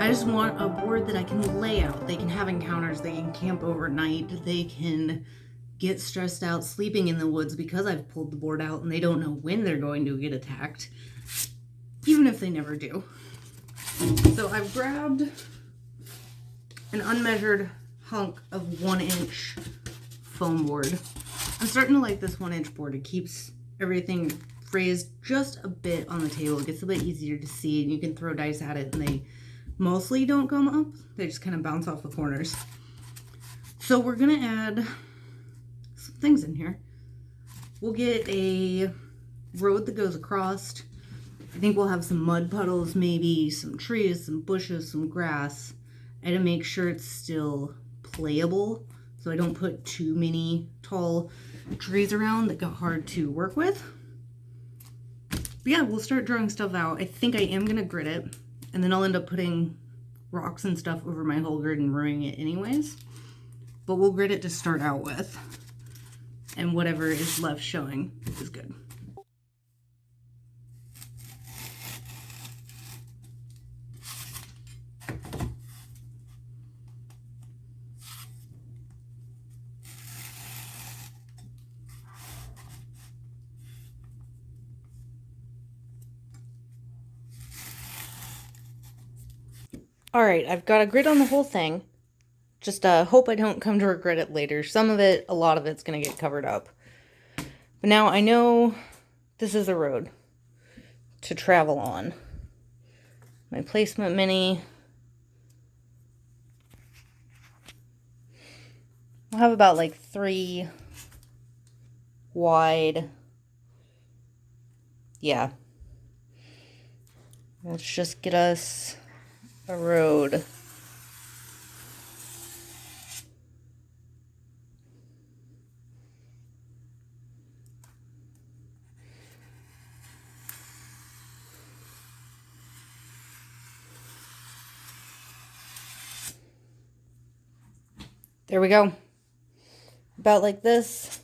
I just want a board that I can lay out. They can have encounters, they can camp overnight, they can get stressed out sleeping in the woods because I've pulled the board out and they don't know when they're going to get attacked, even if they never do. So I've grabbed an unmeasured hunk of 1-inch foam board. I'm starting to like this 1-inch board. It keeps everything raised just a bit on the table. It gets a bit easier to see and you can throw dice at it and they mostly don't come up. They just kind of bounce off the corners. So we're gonna add some things in here. We'll get a road that goes across. I think we'll have some mud puddles, maybe some trees, some bushes, some grass. And to make sure it's still playable, so I don't put too many tall trees around that get hard to work with. But yeah, we'll start drawing stuff out. I think I am gonna grid it, and then I'll end up putting rocks and stuff over my whole grid and ruining it anyways. But we'll grid it to start out with, and whatever is left showing is good. All right, I've got a grid on the whole thing. Just hope I don't come to regret it later. Some of it, a lot of it's going to get covered up. But now I know this is a road to travel on. My placement mini. I'll have about like 3 wide. Yeah. Let's just get us a road. There we go. About like this.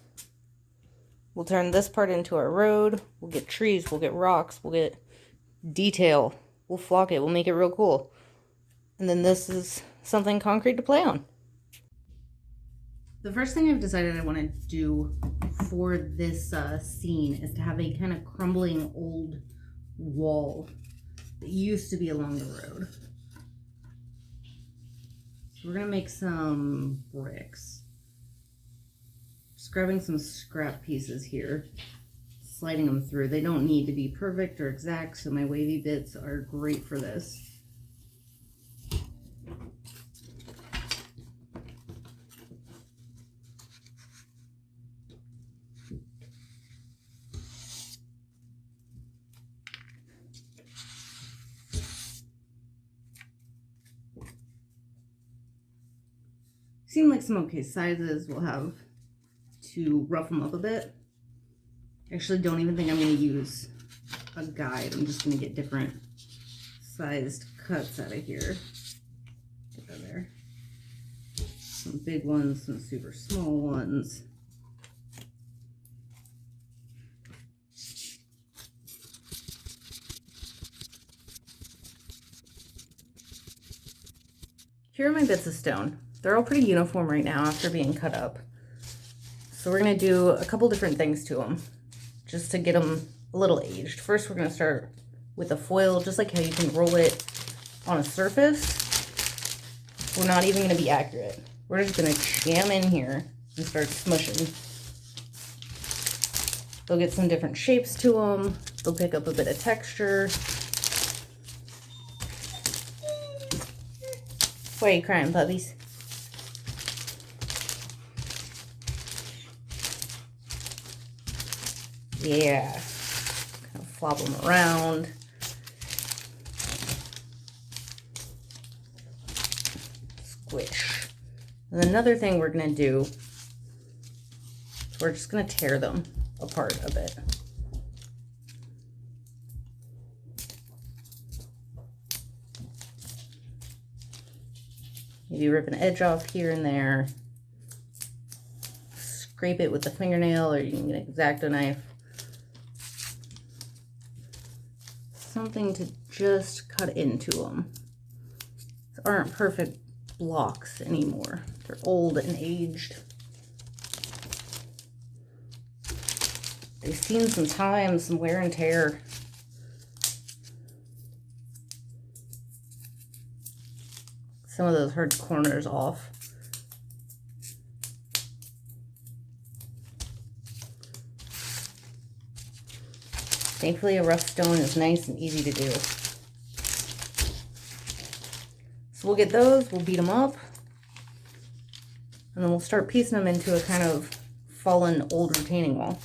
We'll turn this part into our road. We'll get trees, we'll get rocks, we'll get detail. We'll flock it, we'll make it real cool. And then this is something concrete to play on. The first thing I've decided I want to do for this scene is to have a kind of crumbling old wall that used to be along the road. So we're going to make some bricks. Just grabbing some scrap pieces here, sliding them through. They don't need to be perfect or exact, so my wavy bits are great for this. Seem like some okay sizes. We'll have to rough them up a bit. Actually, don't even think I'm going to use a guide. I'm just going to get different sized cuts out of here. Get that there. Some big ones, some super small ones. Here are my bits of stone. They're all pretty uniform right now after being cut up. So we're going to do a couple different things to them just to get them a little aged. First, we're going to start with a foil, just like how you can roll it on a surface. We're not even going to be accurate. We're just going to jam in here and start smushing. They'll get some different shapes to them. They'll pick up a bit of texture. Why are you crying, puppies? Yeah, kind of flop them around. Squish. And another thing we're going to do is we're just going to tear them apart a bit. Maybe rip an edge off here and there. Scrape it with the fingernail, or you can get an X-Acto knife. Something to just cut into them. These aren't perfect blocks anymore. They're old and aged. They've seen some time, some wear and tear. Some of those hard corners off. Thankfully, a rough stone is nice and easy to do. So we'll get those, we'll beat them up, and then we'll start piecing them into a kind of fallen old retaining wall.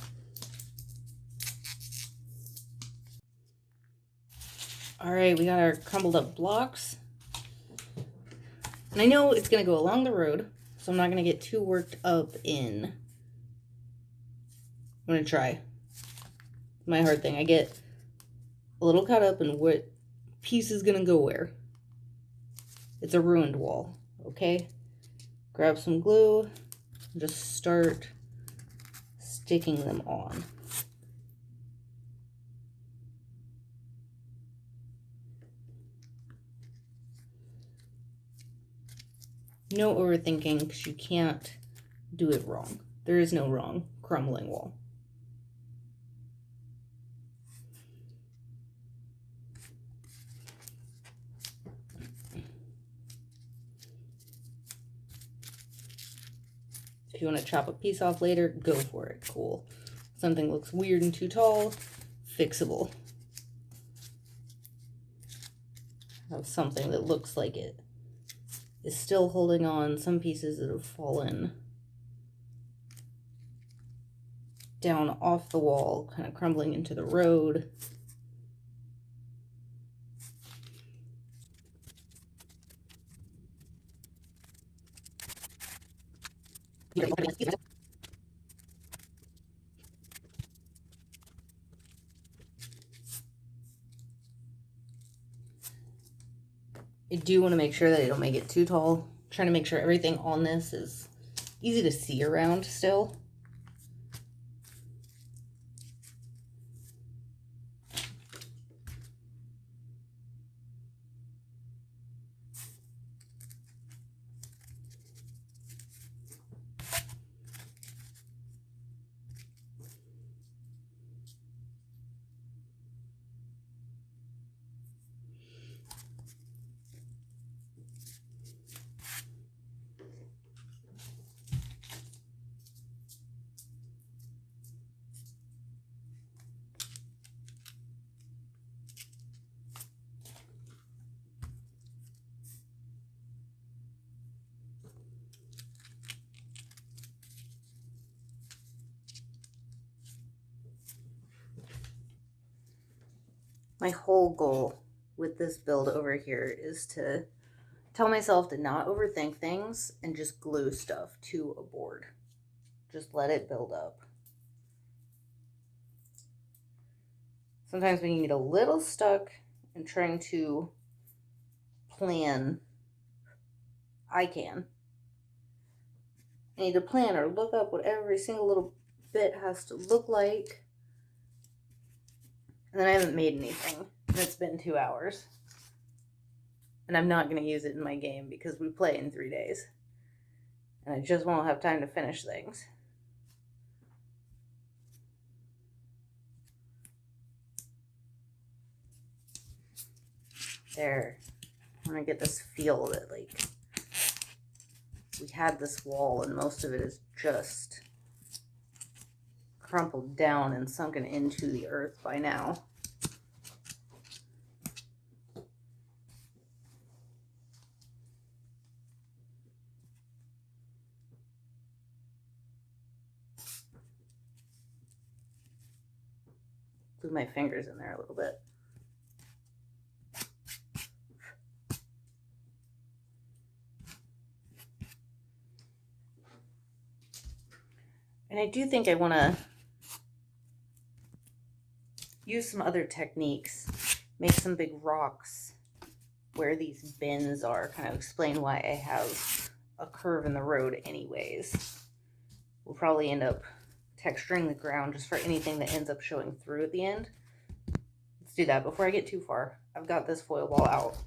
All right, we got our crumbled up blocks. And I know it's gonna go along the road, so I'm not gonna get too worked up in. I'm gonna try. My hard thing. I get a little caught up in what piece is gonna go where. It's a ruined wall, okay? Grab some glue and just start sticking them on. No overthinking, because you can't do it wrong. There is no wrong crumbling wall. If you want to chop a piece off later, go for it. Cool. Something looks weird and too tall, fixable. Have something that looks like it is still holding on. Some pieces that have fallen down off the wall, kind of crumbling into the road. I do want to make sure that I don't make it too tall. I'm trying to make sure everything on this is easy to see around still. My whole goal with this build over here is to tell myself to not overthink things and just glue stuff to a board. Just let it build up. Sometimes when you get a little stuck in trying to plan, I need to plan or look up what every single little bit has to look like. And then I haven't made anything, and it's been 2 hours. And I'm not going to use it in my game because we play in 3 days. And I just won't have time to finish things. There. I want to get this feel that, like, we had this wall and most of it is just crumpled down and sunken into the earth by now. Glue my fingers in there a little bit. And I do think I want to use some other techniques, make some big rocks where these bends are, kind of explain why I have a curve in the road anyways. We'll probably end up texturing the ground just for anything that ends up showing through at the end. Let's do that before I get too far. I've got this foil ball out.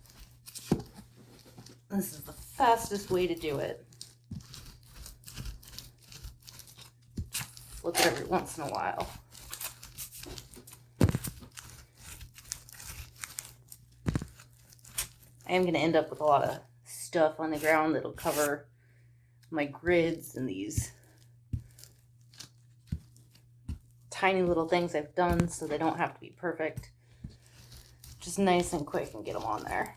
This is the fastest way to do it. Flip it every once in a while. I am going to end up with a lot of stuff on the ground that'll cover my grids and these tiny little things I've done so they don't have to be perfect. Just nice and quick and get them on there.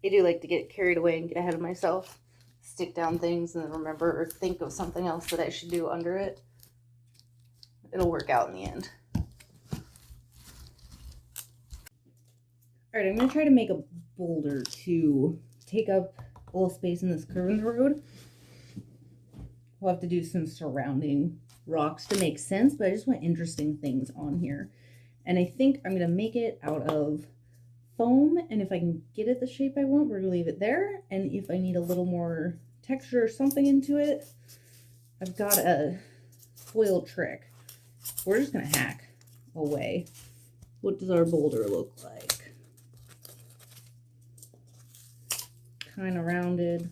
I do like to get carried away and get ahead of myself. Stick down things and then remember or think of something else that I should do under it. It'll work out in the end. Alright, I'm going to try to make a boulder to take up a little space in this curve in the road. We'll have to do some surrounding rocks to make sense, but I just want interesting things on here. And I think I'm going to make it out of foam, and if I can get it the shape I want, we're going to leave it there. And if I need a little more texture or something into it, I've got a foil trick. We're just going to hack away. What does our boulder look like? Kind of rounded.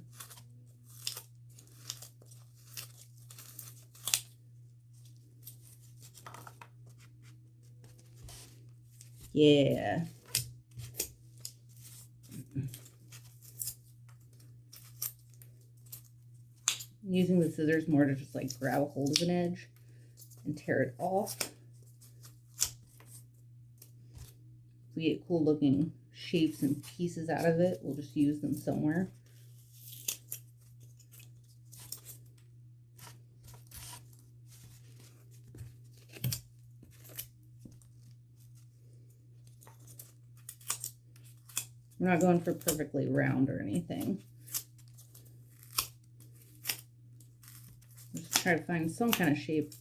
Yeah. I'm using the scissors more to just like grab a hold of an edge and tear it off. If we get cool looking shapes and pieces out of it, we'll just use them somewhere. We're not going for perfectly round or anything. Just try to find some kind of shape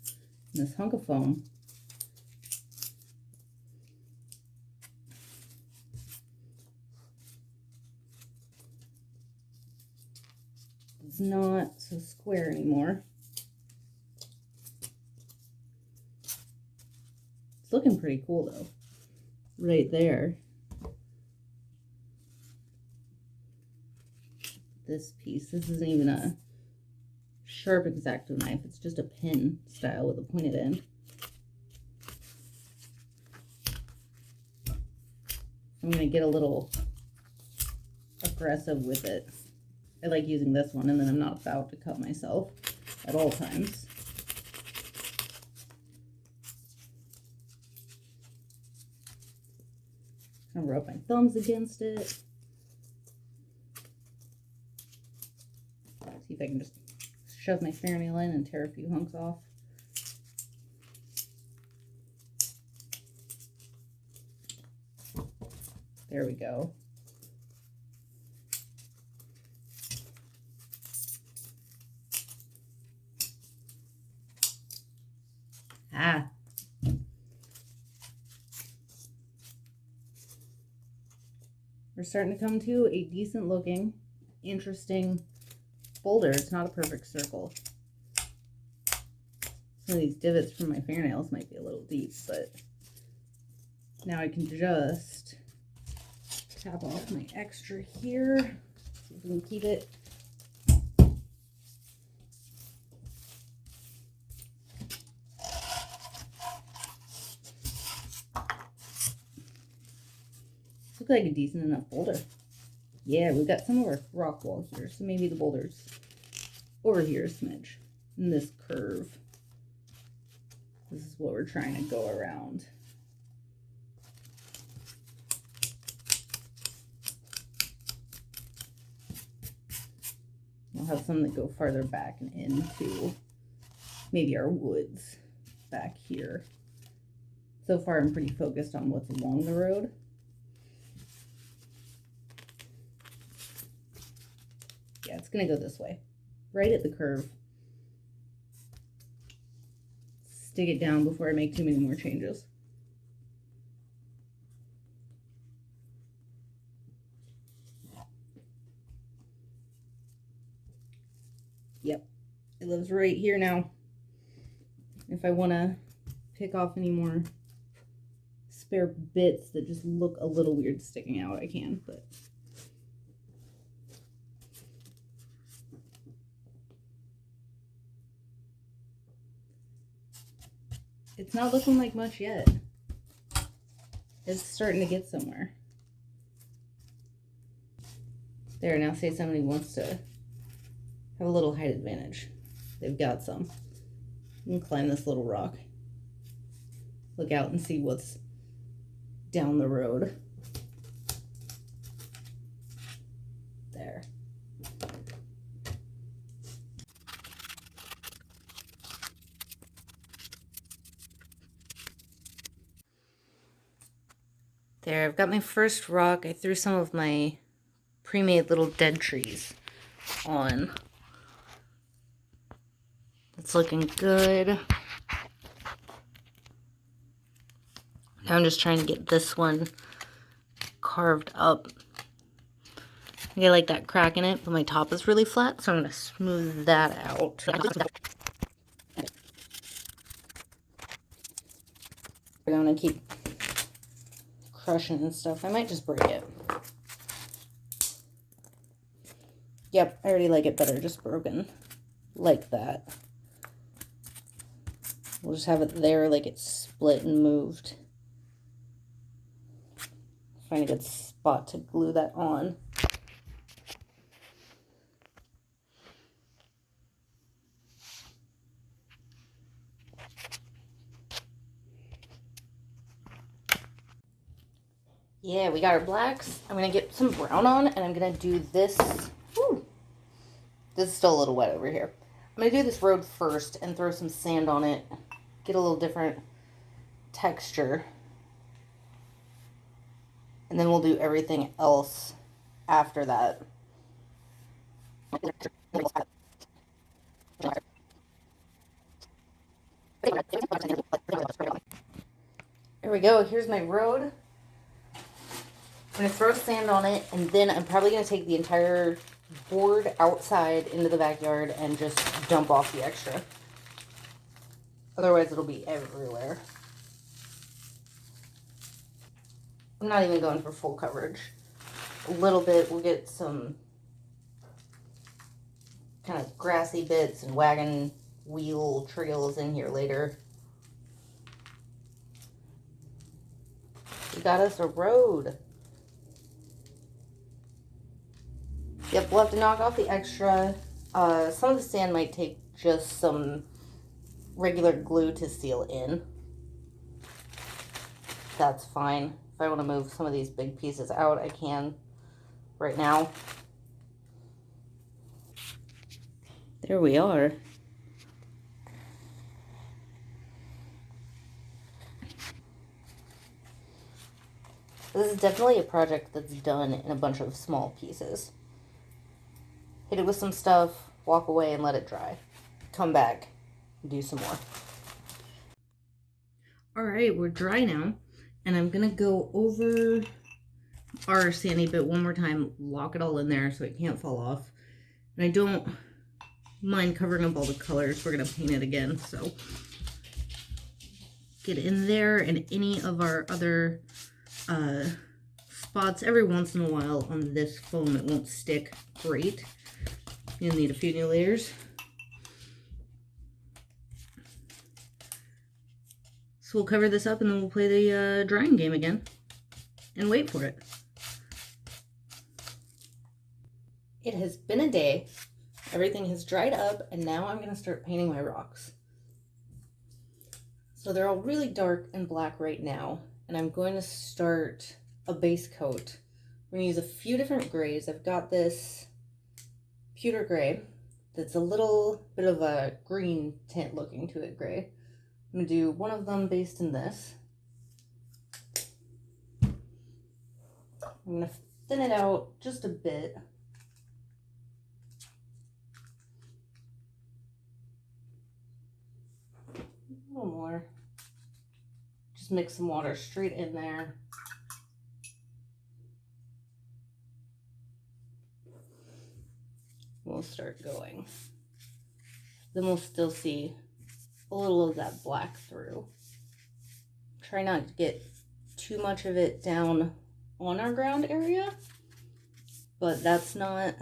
in this hunk of foam. It's not so square anymore. It's looking pretty cool though, right there. This piece, this isn't even a sharp X-Acto knife, it's just a pin style with a pointed end. I'm going to get a little aggressive with it. I like using this one, and then I'm not about to cut myself at all times. Kind of rub my thumbs against it. See if I can just shove my fingernail in and tear a few hunks off. There we go. Ah. We're starting to come to a decent looking, interesting boulder. It's not a perfect circle. Some of these divots from my fingernails might be a little deep, but now I can just tap off my extra here. See if we can keep it. Looks like a decent enough boulder. Yeah, we've got some of our rock wall here, so maybe the boulder's over here a smidge in this curve. This is what we're trying to go around. We'll have some that go farther back and into maybe our woods back here. So far, I'm pretty focused on what's along the road. Yeah, it's gonna go this way, right at the curve. Stick it down before I make too many more changes. Yep, it lives right here now. If I want to pick off any more spare bits that just look a little weird sticking out, I can, but it's not looking like much yet. It's starting to get somewhere. There, now say somebody wants to have a little height advantage. They've got some. You can climb this little rock. Look out and see what's down the road. There. There, I've got my first rock. I threw some of my pre-made little dead trees on. It's looking good. Now I'm just trying to get this one carved up. I get like that crack in it, but my top is really flat, so I'm going to smooth that out. I'm going to keep crushing and stuff. I might just break it. Yep, I already like it better just broken like that. We'll just have it there like it's split and moved. Find a good spot to glue that on. Yeah, we got our blacks. I'm going to get some brown on, and I'm going to do this. Woo, this is still a little wet over here. I'm going to do this road first and throw some sand on it. Get a little different texture. And then we'll do everything else after that. There we go. Here's my road. I'm going to throw sand on it, and then I'm probably going to take the entire board outside into the backyard and just dump off the extra. Otherwise, it'll be everywhere. I'm not even going for full coverage. A little bit, we'll get some kind of grassy bits and wagon wheel trails in here later. We got us a road. Yep, we'll have to knock off the extra. Some of the sand might take just some regular glue to seal in. That's fine. If I want to move some of these big pieces out, I can right now. There we are. This is definitely a project that's done in a bunch of small pieces. Hit it with some stuff, walk away and let it dry. Come back, do some more. All right, we're dry now, and I'm gonna go over our sandy bit one more time, lock it all in there so it can't fall off. And I don't mind covering up all the colors. We're gonna paint it again, so get in there, and any of our other spots every once in a while on this foam, it won't stick great. You'll need a few new layers. So we'll cover this up and then we'll play the drying game again and wait for it. It has been a day. Everything has dried up, and now I'm going to start painting my rocks. So they're all really dark and black right now, and I'm going to start a base coat. We're going to use a few different grays. I've got this pewter gray that's a little bit of a green tint looking to it gray. I'm going to do one of them based in this. I'm going to thin it out just a bit. A little more. Just mix some water straight in there. We'll start going. then we'll still see a little of that black through. Try not to get too much of it down on our ground area, but that's not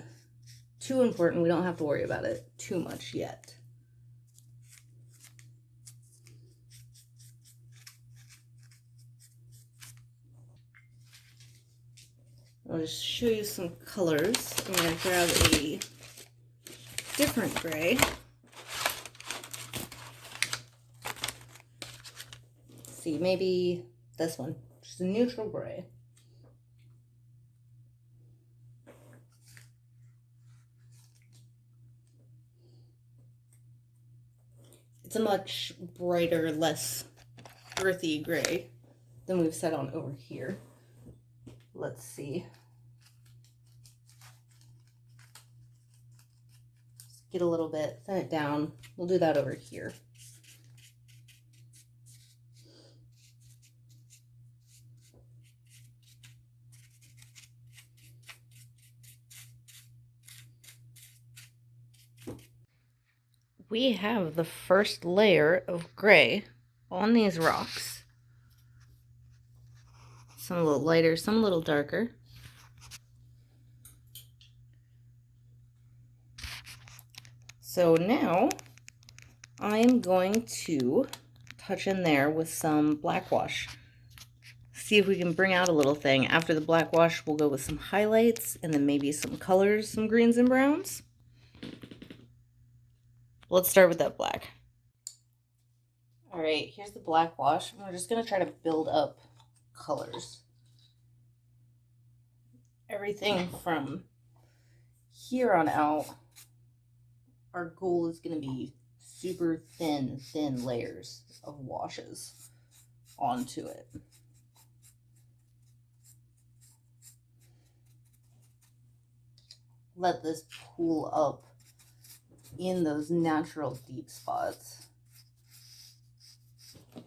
too important. We don't have to worry about it too much yet. I'll just show you some colors. I'm going to grab a different gray. Let's see, maybe this one, just a neutral gray. It's a much brighter, less earthy gray than we've set on over here. Let's see. Just get a little bit, thin it down. We'll do that over here. We have the first layer of gray on these rocks. Some a little lighter, some a little darker. So now I'm going to touch in there with some black wash. See if we can bring out a little thing. After the black wash, we'll go with some highlights and then maybe some colors, some greens and browns. Let's start with that black. All right, here's the black wash. We're just gonna try to build up colors. Everything from here on out, our goal is gonna be super thin layers of washes onto it. Let this pool up in those natural deep spots. We're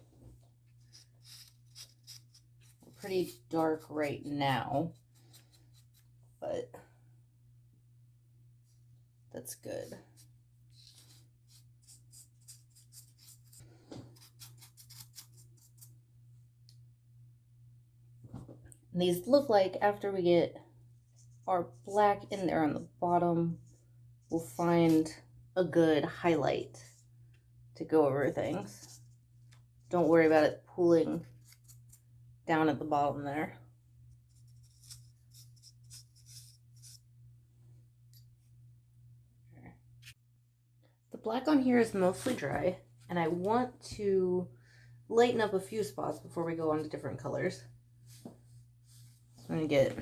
pretty dark right now, but that's good. And these look like after we get our black in there on the bottom, we'll find a good highlight to go over things. Don't worry about it pooling down at the bottom there. The black on here is mostly dry, and I want to lighten up a few spots before we go on to different colors. I'm gonna get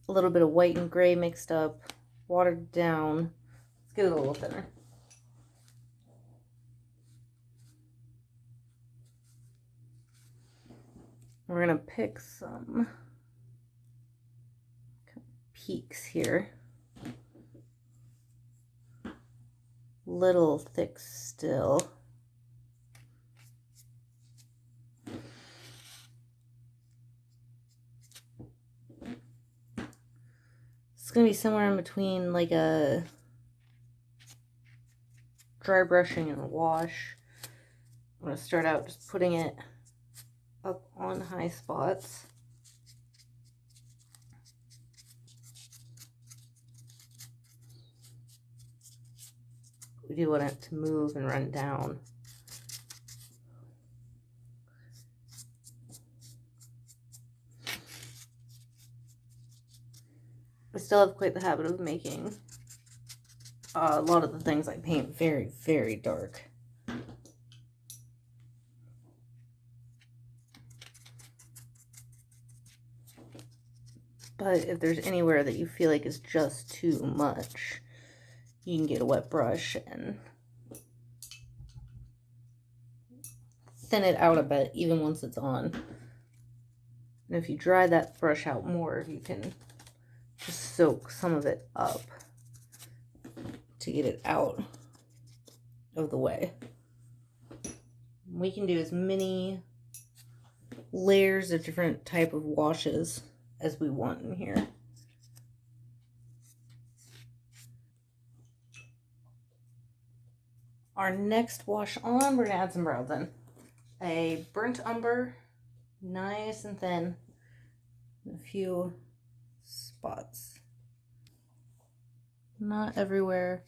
a little bit of white and gray mixed up, watered down. Let's get it a little thinner. We're gonna pick some peaks here. Little thick still. It's gonna be somewhere in between like a dry brushing and a wash. I'm gonna start out just putting it up on high spots. We do want it to move and run down. I still have quite the habit of making a lot of the things I paint very, very dark. But if there's anywhere that you feel like is just too much, you can get a wet brush and thin it out a bit, even once it's on. And if you dry that brush out more, you can just soak some of it up to get it out of the way. We can do as many layers of different type of washes as we want in here. Our next wash on, we're gonna add some browns in. A burnt umber, nice and thin, a few spots. Not everywhere.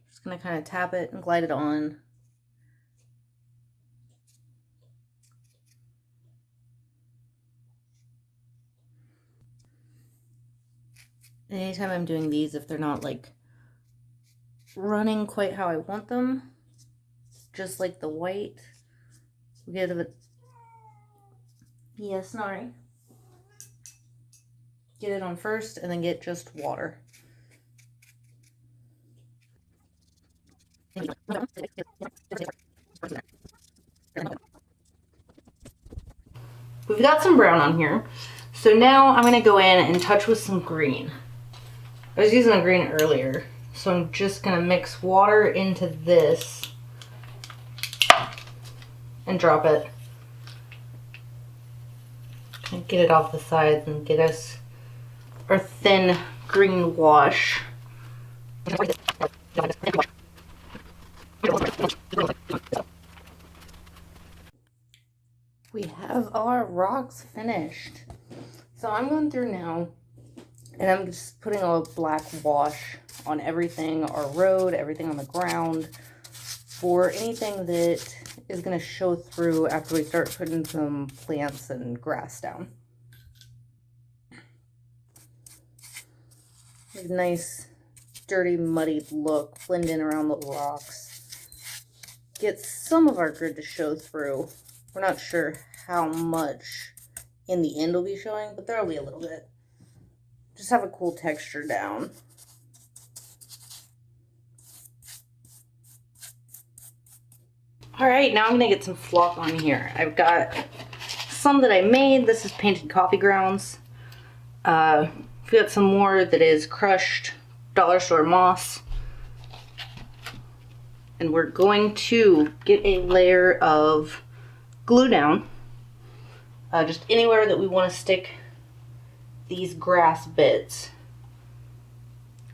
Just gonna kind of tap it and glide it on. Anytime I'm doing these, if they're not like running quite how I want them, just like the white, we get it. Yes, sorry. Get it on first and then get just water. We've got some brown on here. So now I'm gonna go in and touch with some green. I was using the green earlier, so I'm just gonna mix water into this and drop it. And get it off the sides and get us our thin green wash. We have our rocks finished. So I'm going through now and I'm just putting a black wash on everything, our road, everything on the ground, for anything that is going to show through after we start putting some plants and grass down. A nice, dirty, muddy look, blend in around the rocks. Get some of our grid to show through. We're not sure how much in the end will be showing, but there'll be a little bit. Just have a cool texture down. All right, now I'm gonna get some flock on here. I've got some that I made. This is painted coffee grounds. I've got some more that is crushed dollar store moss. And we're going to get a layer of glue down, just anywhere that we want to stick these grass bits,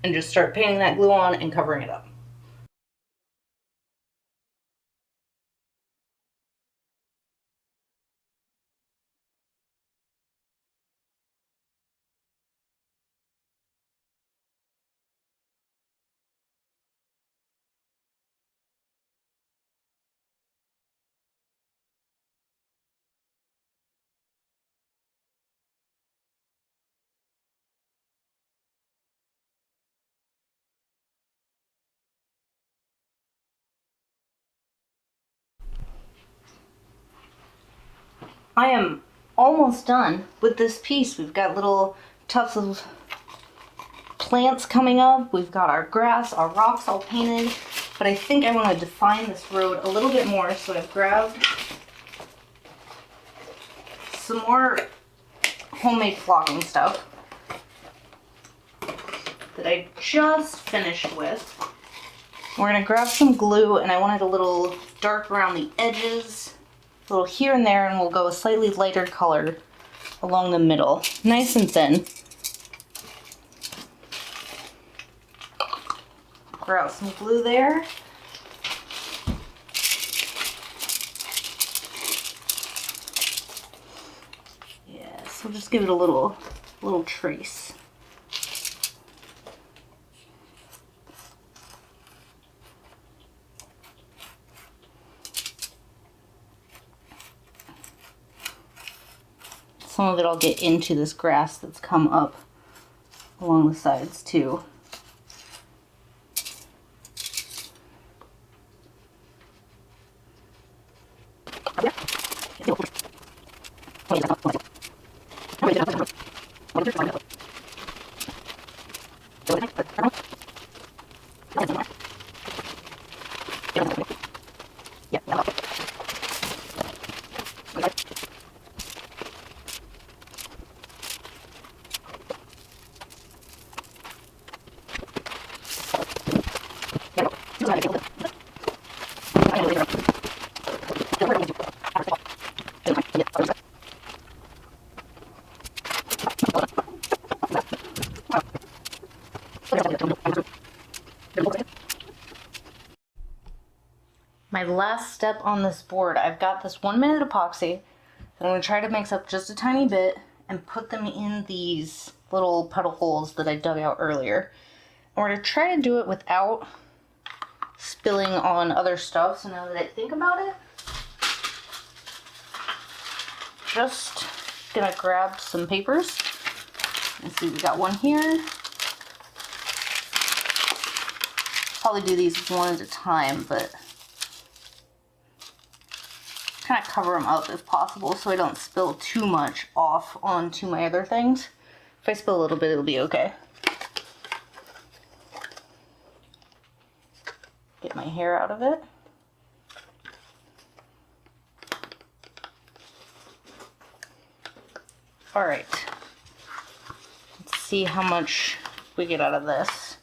and just start painting that glue on and covering it up. I am almost done with this piece. We've got little tufts of plants coming up. We've got our grass, our rocks all painted, but I think I want to define this road a little bit more, so I've grabbed some more homemade flocking stuff that I just finished with. We're gonna grab some glue, and I want it a little dark around the edges, a little here and there, and we'll go a slightly lighter color along the middle, nice and thin. Grab some glue there. Yes, we'll just give it a little trace. Some of it I'll get into this grass that's come up along the sides too. My last step on this board, I've got this 1 minute epoxy that I'm going to try to mix up just a tiny bit and put them in these little puddle holes that I dug out earlier. And we're going to try to do it without spilling on other stuff. So now that I think about it, just gonna grab some papers. Let's see, we got one here. Probably do these one at a time, but kind of cover them up if possible so I don't spill too much off onto my other things. If I spill a little bit, it'll be okay. Get my hair out of it. All right, let's see how much we get out of this.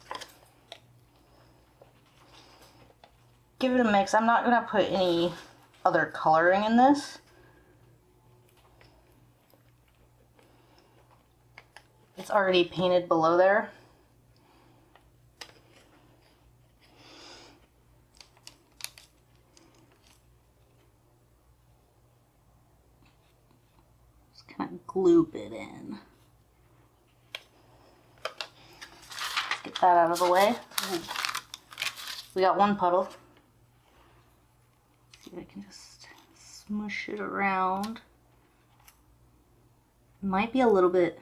Give it a mix. I'm not gonna put any other coloring in this. It's already painted below there. Just kind of gloop it in. Let's get that out of the way. We got one puddle. See if I can just smush it around. Might be a little bit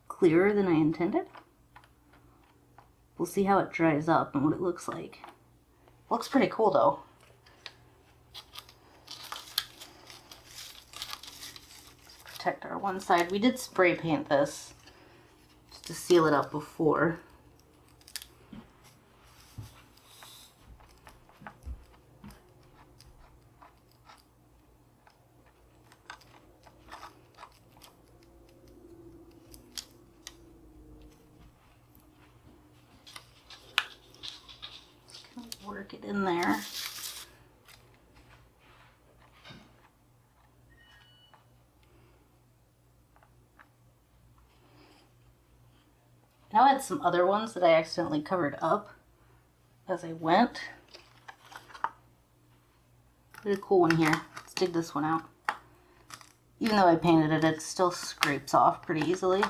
clearer than I intended. We'll see how it dries up and what it looks like. Looks pretty cool though. Protect our one side. We did spray paint this just to seal it up before. Work it in there. Now I had some other ones that I accidentally covered up as I went. There's a cool one here. Let's dig this one out. Even though I painted it, it still scrapes off pretty easily.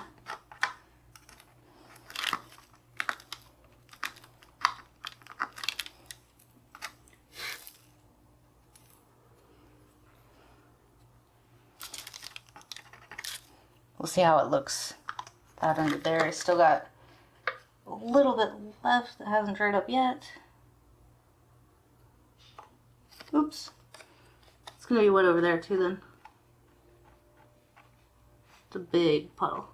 We'll see how it looks out under there. I still got a little bit left that hasn't dried up yet. Oops. It's gonna be wet over there too then. It's a big puddle.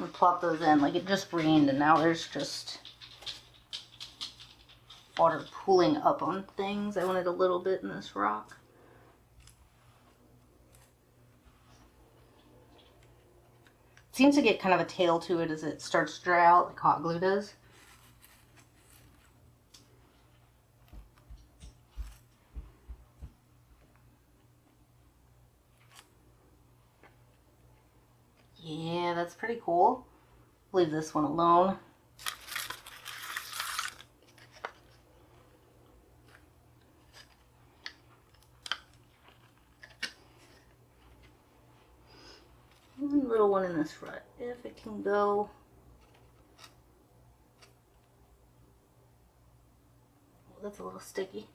And plop those in. Like, it just rained and now there's just water pooling up on things. I wanted a little bit in this rock. It seems to get kind of a tail to it as it starts to dry out, like hot glue does. Yeah, that's pretty cool. Leave this one alone. One little one in this front, if it can go. Oh, that's a little sticky.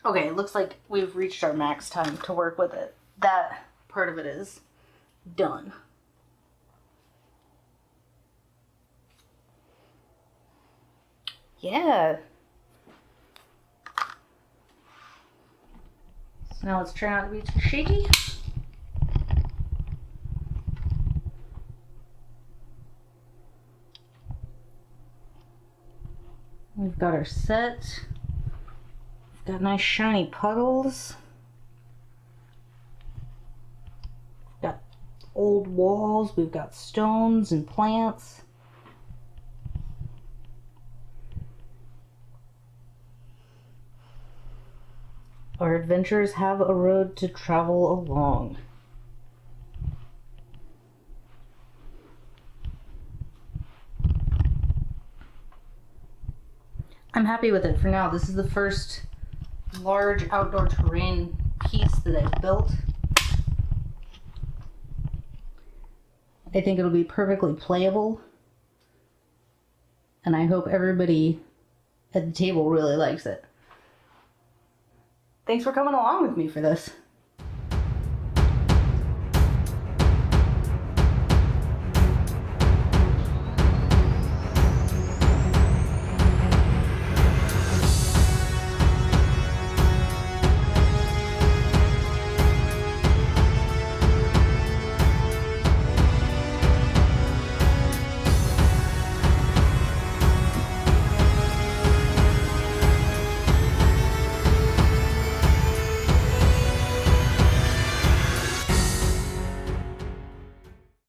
Okay, it looks like we've reached our max time to work with it. That part of it is done. Yeah. So now let's try not to be too shaky. We've got our set. Got nice shiny puddles. old walls. We've got stones and plants. Our adventurers have a road to travel along. I'm happy with it for now. This is the first large outdoor terrain piece that I've built. I think it'll be perfectly playable. And I hope everybody at the table really likes it. Thanks for coming along with me for this.